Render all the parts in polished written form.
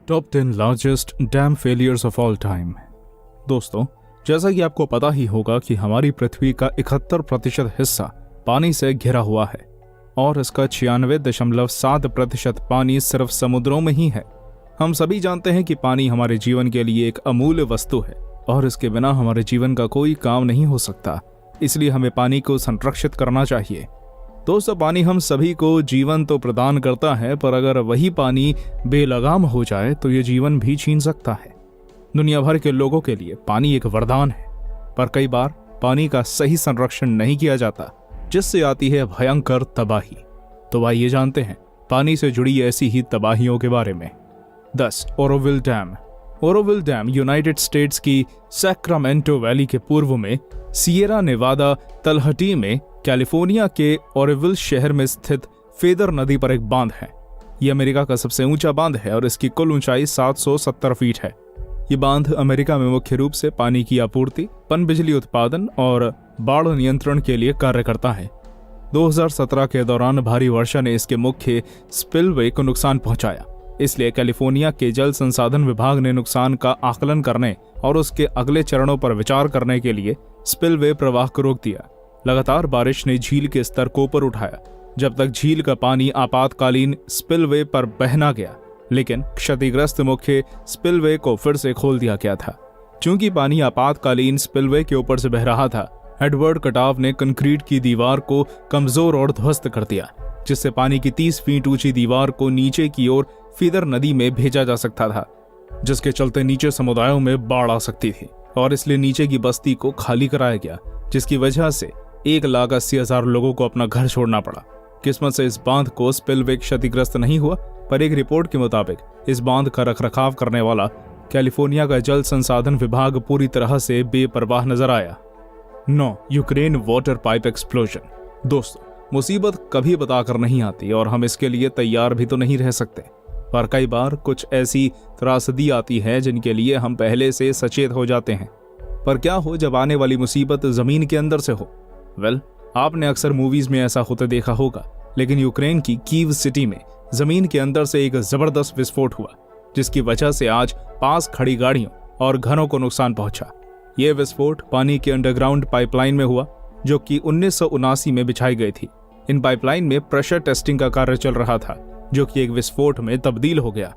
Top 10 largest dam failures of all time. दोस्तों, जैसा कि आपको पता ही होगा कि हमारी पृथ्वी का 71% हिस्सा पानी से घिरा हुआ है और इसका 96.7% पानी सिर्फ समुद्रों में ही है। हम सभी जानते हैं कि पानी हमारे जीवन के लिए एक अमूल्य वस्तु है और इसके बिना हमारे जीवन का कोई काम नहीं हो सकता। इसलिए हमें पानी को संरक्षित करना चाहिए। दोस्तों, पानी हम सभी को जीवन तो प्रदान करता है, पर अगर वही पानी बेलगाम हो जाए तो ये जीवन भी छीन सकता है। दुनिया भर के लोगों के लिए पानी एक वरदान है, पर कई बार पानी का सही संरक्षण नहीं किया जाता, जिससे आती है भयंकर तबाही। तो आइए जानते हैं पानी से जुड़ी ऐसी ही तबाहियों के बारे में। 10. Auroville dam. Auroville dam United states की सैक्रामेंटो वैली के पूर्व में सिएरा नेवादा तलहटी में कैलिफोर्निया के ओरोविल शहर में स्थित फेदर नदी पर एक बांध है। यह अमेरिका का सबसे ऊंचा बांध है और इसकी कुल ऊंचाई 770 फीट है। ये बांध अमेरिका में मुख्य रूप से पानी की आपूर्ति, पनबिजली उत्पादन और बाढ़ नियंत्रण के लिए कार्य करता है। 2017 के दौरान भारी वर्षा ने इसके मुख्य स्पिलवे को नुकसान पहुंचाया। इसलिए कैलिफोर्निया के जल संसाधन विभाग ने नुकसान का आकलन करने और उसके अगले चरणों पर विचार करने के लिए स्पिलवे प्रवाह को रोक दिया। लगातार बारिश ने झील के स्तर को ऊपर उठाया जब तक झील का पानी आपातकालीन स्पिलवे पर बह ना गया, लेकिन क्षतिग्रस्त मुख्य स्पिलवे को फिर से खोल दिया गया था। चूंकि पानी आपातकालीन स्पिलवे के ऊपर से बह रहा था, एडवर्ड कटाव ने कंक्रीट की दीवार को कमजोर और ध्वस्त कर दिया, जिससे पानी की 30 फीट ऊंची दीवार को नीचे की ओर फीदर नदी में भेजा जा सकता था, जिसके चलते नीचे समुदायों में बाढ़ आ सकती थी और इसलिए नीचे की बस्ती को खाली कराया गया, जिसकी वजह से 1,80,000 लोगों को अपना घर छोड़ना पड़ा। किस्मत से इस बांध को स्पिलवे क्षतिग्रस्त नहीं हुआ, पर एक रिपोर्ट के मुताबिक इस बांध का रखरखाव करने वाला कैलिफोर्निया का जल संसाधन विभाग पूरी तरह से बेपरवाह नजर आया। 9. Ukraine water pipe explosion. दोस्तों, मुसीबत कभी बताकर नहीं आती और हम इसके लिए तैयार भी तो नहीं रह सकते, पर कई बार कुछ ऐसी त्रासदी आती है जिनके लिए हम पहले से सचेत हो जाते हैं। पर क्या हो जब आने वाली मुसीबत जमीन के अंदर से हो? आपने अक्सर मूवीज में ऐसा होते देखा होगा, लेकिन यूक्रेन की कीव सिटी में जमीन के अंदर से एक जबरदस्त विस्फोट हुआ, जिसकी वजह से आज पास खड़ी गाड़ियों और घरों को नुकसान पहुंचा। यह विस्फोट पानी के अंडरग्राउंड पाइपलाइन में हुआ, जो कि 1979 में बिछाई गई थी। इन पाइपलाइन में प्रेशर टेस्टिंग का कार्य चल रहा था, जो कि एक विस्फोट में तब्दील हो गया।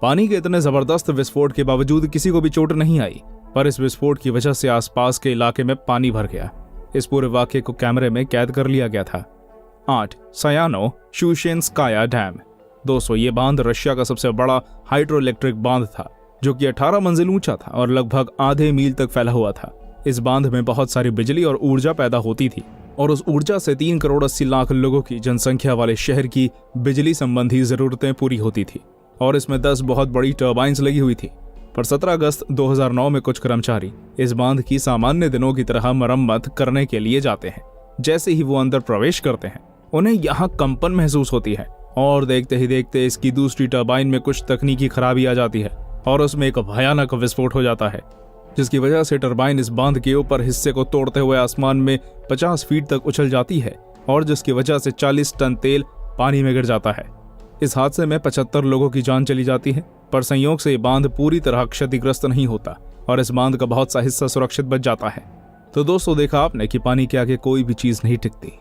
पानी के इतने जबरदस्त विस्फोट के बावजूद किसी को भी चोट नहीं आई, पर इस विस्फोट की वजह से आसपास के इलाके में पानी भर गया। इस पूरे वाकये को कैमरे में कैद कर लिया गया था। 8. सयानो शुशेंस्काया डैम। दोस्तों, ये बांध रशिया का सबसे बड़ा हाइड्रो इलेक्ट्रिक बांध था, जो कि 18 मंजिल ऊंचा था और लगभग आधे मील तक फैला हुआ था। इस बांध में बहुत सारी बिजली और ऊर्जा पैदा होती थी और उस ऊर्जा से 3 करोड़ 80 लाख लोगों की जनसंख्या वाले शहर की बिजली संबंधी जरूरतें पूरी होती थी और इसमें 10 बहुत बड़ी टर्बाइंस लगी हुई थी। पर 17 अगस्त 2009 में कुछ कर्मचारी इस बांध की सामान्य दिनों की तरह मरम्मत करने के लिए जाते हैं। जैसे ही वो अंदर प्रवेश करते हैं, उन्हें यहाँ कंपन महसूस होती है और देखते ही देखते इसकी दूसरी टर्बाइन में कुछ तकनीकी खराबी आ जाती है और उसमें एक भयानक विस्फोट हो जाता है, जिसकी वजह से टर्बाइन इस बांध के ऊपर हिस्से को तोड़ते हुए आसमान में 50 फीट तक उछल जाती है और जिसकी वजह से 40 टन तेल पानी में गिर जाता है। इस हादसे में 75 लोगों की जान चली जाती है, पर संयोग से ये बांध पूरी तरह क्षतिग्रस्त नहीं होता और इस बांध का बहुत सा हिस्सा सुरक्षित बच जाता है। तो दोस्तों, देखा आपने कि पानी के आगे कोई भी चीज नहीं टिकती।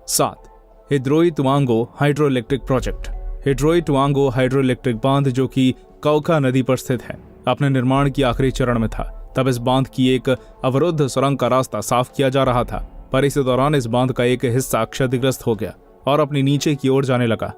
7. Hidroituango hydroelectric project. Hidroituango hydroelectric बांध, जो कि कौका नदी पर स्थित है, अपने निर्माण की आखिरी चरण में था। तब इस बांध की एक अवरुद्ध सुरंग का रास्ता साफ किया जा रहा था, पर इसी दौरान इस बांध का एक हिस्सा क्षतिग्रस्त हो गया और अपनी नीचे की ओर जाने लगा।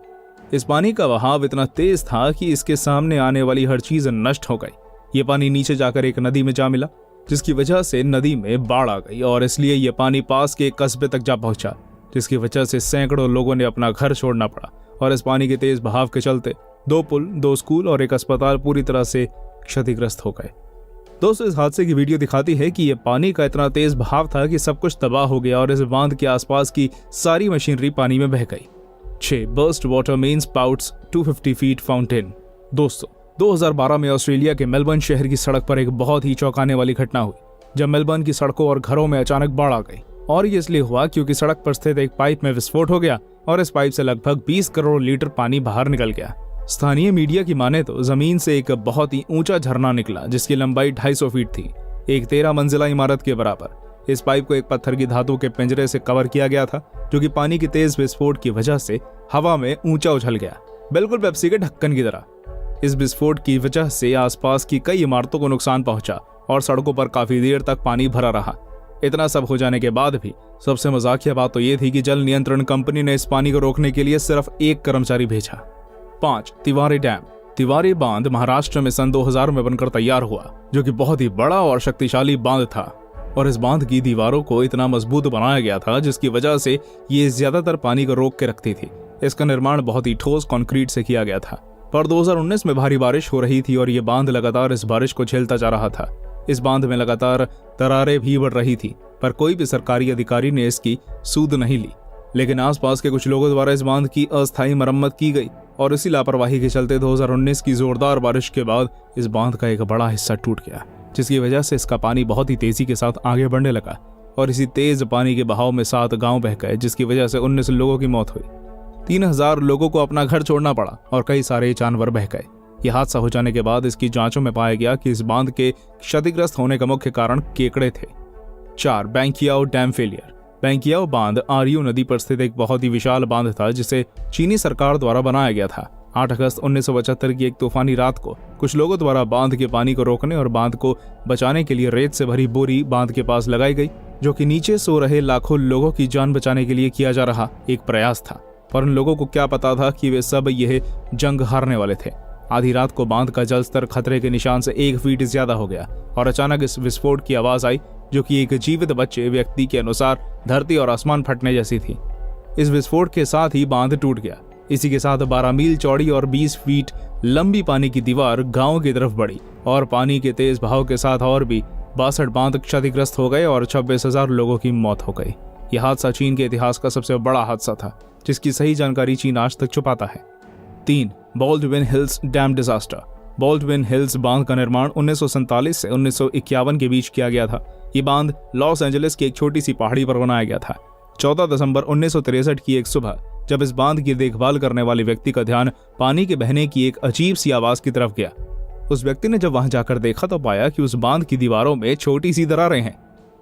इस पानी का बहाव इतना तेज था कि इसके सामने आने वाली हर चीज नष्ट हो गई। ये पानी नीचे जाकर एक नदी में जा मिला, जिसकी वजह से नदी में बाढ़ आ गई और इसलिए यह पानी पास के एक कस्बे तक जा पहुंचा, जिसकी वजह से सैकड़ों लोगों ने अपना घर छोड़ना पड़ा और इस पानी के तेज बहाव के चलते 2 पुल, 2 स्कूल और एक अस्पताल पूरी तरह से क्षतिग्रस्त हो गए। दोस्तों, इस हादसे की वीडियो दिखाती है कि यह पानी का इतना तेज बहाव था कि सब कुछ तबाह हो गया और इस बांध के आसपास की सारी मशीनरी पानी में बह गई। 6. Burst water main sprouts 250 feet fountain. दोस्तों, 2012 में ऑस्ट्रेलिया के मेलबर्न शहर की सड़क पर एक बहुत ही चौंकाने वाली घटना हुई, जब मेलबर्न की सड़कों और घरों में अचानक बाढ़ आ गई। और ये इसलिए हुआ क्योंकि सड़क पर स्थित एक पाइप में विस्फोट हो गया और इस पाइप से लगभग 20 करोड़ लीटर पानी बाहर निकल गया। स्थानीय मीडिया की माने तो जमीन से एक बहुत ही ऊंचा झरना निकला जिसकी लंबाई 250 फीट थी, एक 13 मंजिला इमारत के बराबर। इस पाइप को एक पत्थर की धातु के पिंजरे से कवर किया गया था जो कि पानी की तेज विस्फोट की वजह से हवा में ऊंचा उछल गया, बिल्कुल पेप्सी के ढक्कन की तरह। इस विस्फोट की वजह से आसपास की कई इमारतों को नुकसान पहुंचा और सड़कों पर काफी देर तक पानी भरा रहा। इतना सब हो जाने के बाद भी सबसे मजाकिया बात तो ये थी कि जल नियंत्रण कंपनी ने इस पानी को रोकने के लिए सिर्फ एक कर्मचारी भेजा। 5. तिवारी डैम। तिवारी बांध महाराष्ट्र में सन 2000 में बनकर तैयार हुआ, जो कि बहुत ही बड़ा और शक्तिशाली बांध था। और इस बांध की दीवारों को इतना मजबूत बनाया गया था जिसकी वजह से ये ज्यादातर पानी को रोक के रखती थी। इसका निर्माण बहुत ही ठोस कंक्रीट से किया गया था। पर 2019 में भारी बारिश हो रही थी और ये बांध लगातार इस बारिश को झेलता जा रहा था। इस बांध में लगातार दरारें भी बढ़ रही थी, पर कोई भी सरकारी अधिकारी ने इसकी सूद नहीं ली। लेकिन आसपास के कुछ लोगों द्वारा इस बांध की अस्थायी मरम्मत की गई और इसी लापरवाही के चलते 2019 की जोरदार बारिश के बाद इस बांध का एक बड़ा हिस्सा टूट गया, जिसकी वजह से इसका पानी बहुत ही तेजी के साथ आगे बढ़ने लगा और इसी तेज पानी के बहाव में 7 गांव बह गए, जिसकी वजह से 19 लोगों की मौत हुई। 3000 लोगों को अपना घर छोड़ना पड़ा और कई सारे जानवर बह गए। यह हादसा हो जाने के बाद इसकी जांचों में पाया गया कि इस बांध के क्षतिग्रस्त होने का मुख्य कारण केकड़े थे। 4. बैंकियाओ डैम फेलियर। बैंकियाओ बांध आरयू नदी पर स्थित एक बहुत ही विशाल बांध था जिसे चीनी सरकार द्वारा बनाया गया था। 8 अगस्त 1975 की एक तूफानी रात को कुछ लोगों द्वारा बांध के पानी को रोकने और बांध को बचाने के लिए रेत से भरी बोरी बांध के पास लगाई गई, जो कि नीचे सो रहे लाखों लोगों की जान बचाने के लिए किया जा रहा एक प्रयास था। पर उन लोगों को क्या पता था कि वे सब यह जंग हारने वाले थे। आधी रात को बांध का जलस्तर खतरे के निशान से 1 फीट ज्यादा हो गया और अचानक इस विस्फोट की आवाज आई, जो कि एक जीवित बच्चे व्यक्ति के अनुसार धरती और आसमान फटने जैसी थी। इस विस्फोट के साथ ही बांध टूट गया। इसी के साथ 12 मील चौड़ी और 20 फीट लंबी पानी की दीवार गांव की तरफ बढ़ी और पानी के तेज बहाव के साथ और भी 62 बांध क्षतिग्रस्त हो गए और 26,000 लोगों की मौत हो गई। यह हादसा चीन के इतिहास का सबसे बड़ा हादसा था, जिसकी सही जानकारी चीन आज तक छुपाता है। 3. Baldwin hills dam disaster. Baldwin hills बांध का निर्माण 1947 से 1951 के बीच किया गया था। ये बांध लॉस एंजलिस की एक छोटी सी पहाड़ी पर बनाया गया था। 14 दिसंबर 1963 की एक सुबह जब इस बांध की देखभाल करने वाले व्यक्ति का ध्यान पानी के बहने की एक अजीब सी आवाज की तरफ गया। उस व्यक्ति ने जब वहां जाकर देखा तो पाया कि उस बांध की दीवारों में छोटी सी दरारें हैं।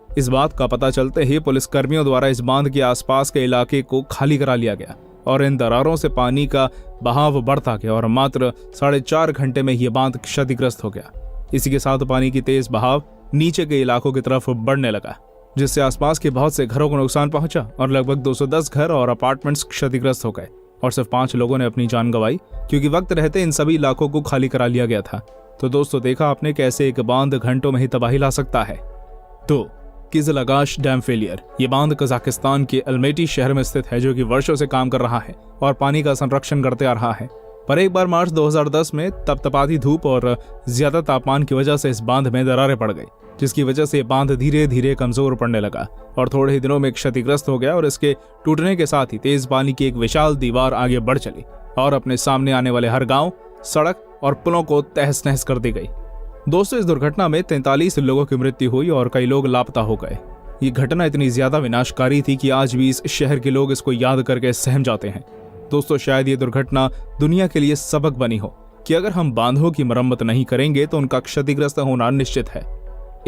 इस बात का पता चलते ही पुलिसकर्मियों द्वारा इस बांध के आसपास के इलाके को खाली करा लिया गया और इन दरारों से पानी का बहाव बढ़ता गया और मात्र 4.5 घंटे में यह बांध क्षतिग्रस्त हो गया। इसी के साथ पानी की तेज बहाव नीचे के इलाकों की तरफ बढ़ने लगा, जिससे आसपास के बहुत से घरों को नुकसान पहुंचा और लगभग 210 घर और अपार्टमेंट्स क्षतिग्रस्त हो गए और सिर्फ 5 लोगों ने अपनी जान गंवाई, क्योंकि वक्त रहते इन सभी इलाकों को खाली करा लिया गया था। तो दोस्तों, देखा आपने कैसे एक बांध घंटों में ही तबाही ला सकता है। तो किजलगाश डैम फेलियर। ये बांध कजाकिस्तान के अल्मेटी शहर में स्थित है, जो कि वर्षों से काम कर रहा है और पानी का संरक्षण करते आ रहा है। पर एक बार मार्च 2010 में तपतपाती धूप और ज्यादा तापमान की वजह से इस बांध में दरारें पड़ गई, जिसकी वजह से बांध धीरे धीरे कमजोर पड़ने लगा और थोड़े ही दिनों में क्षतिग्रस्त हो गया और इसके टूटने के साथ ही तेज पानी की एक विशाल दीवार आगे बढ़ चली और अपने सामने आने वाले हर गांव, सड़क और पुलों को तहस नहस कर दी गई। दोस्तों, इस दुर्घटना में 43 लोगों की मृत्यु हुई और कई लोग लापता हो गए। ये घटना इतनी ज्यादा विनाशकारी थी कि आज भी इस शहर के लोग इसको याद करके सहम जाते हैं। दोस्तों, शायद ये दुर्घटना दुनिया के लिए सबक बनी हो कि अगर हम बांधों की मरम्मत नहीं करेंगे तो उनका क्षतिग्रस्त होना निश्चित है।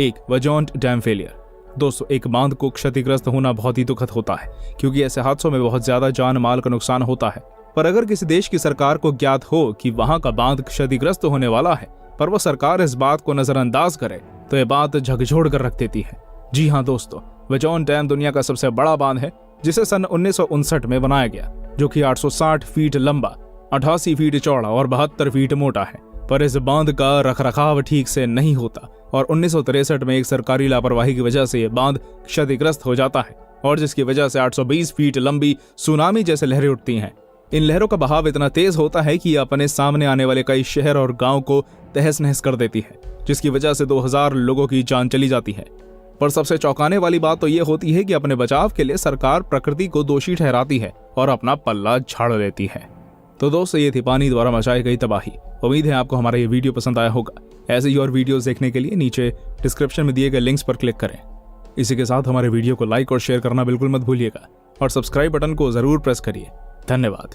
1. वजोंट डैम फेलियर। दोस्तों, एक बांध को क्षतिग्रस्त होना बहुत ही दुखद होता है, क्योंकि ऐसे हादसों में बहुत ज्यादा जान माल का नुकसान होता है। पर अगर किसी देश की सरकार को ज्ञात हो कि वहां का बांध क्षतिग्रस्त होने वाला है, पर वह सरकार इस बात को नजरअंदाज करे, तो यह बात झकझोर कर रख देती है। जी हाँ दोस्तों, वजोंट डैम दुनिया का सबसे बड़ा बांध है, जिसे सन 1959 में बनाया गया, जो कि 860 फीट लंबा, 88 फीट चौड़ा और 72 फीट मोटा है। पर इस बांध का रखरखाव ठीक से नहीं होता और 1963 में एक सरकारी लापरवाही की वजह से यह बांध क्षतिग्रस्त हो जाता है और जिसकी वजह से 820 फीट लंबी सुनामी जैसे लहरें उठती हैं। इन लहरों का बहाव इतना तेज होता है कि अपने सामने आने वाले कई शहर और गांव को तहस नहस कर देती है, जिसकी वजह से 2000 लोगों की जान चली जाती है। पर सबसे चौंकाने वाली बात तो ये होती है कि अपने बचाव के लिए सरकार प्रकृति को दोषी ठहराती है और अपना पल्ला झाड़ लेती है। तो दोस्तों, ये थी पानी द्वारा मचाई गई तबाही। उम्मीद है आपको हमारा ये वीडियो पसंद आया होगा। ऐसे ही और वीडियोस देखने के लिए नीचे डिस्क्रिप्शन में दिए गए लिंक्स पर क्लिक करें। इसी के साथ हमारे वीडियो को लाइक और शेयर करना बिल्कुल मत भूलिएगा और सब्सक्राइब बटन को जरूर प्रेस करिए। धन्यवाद।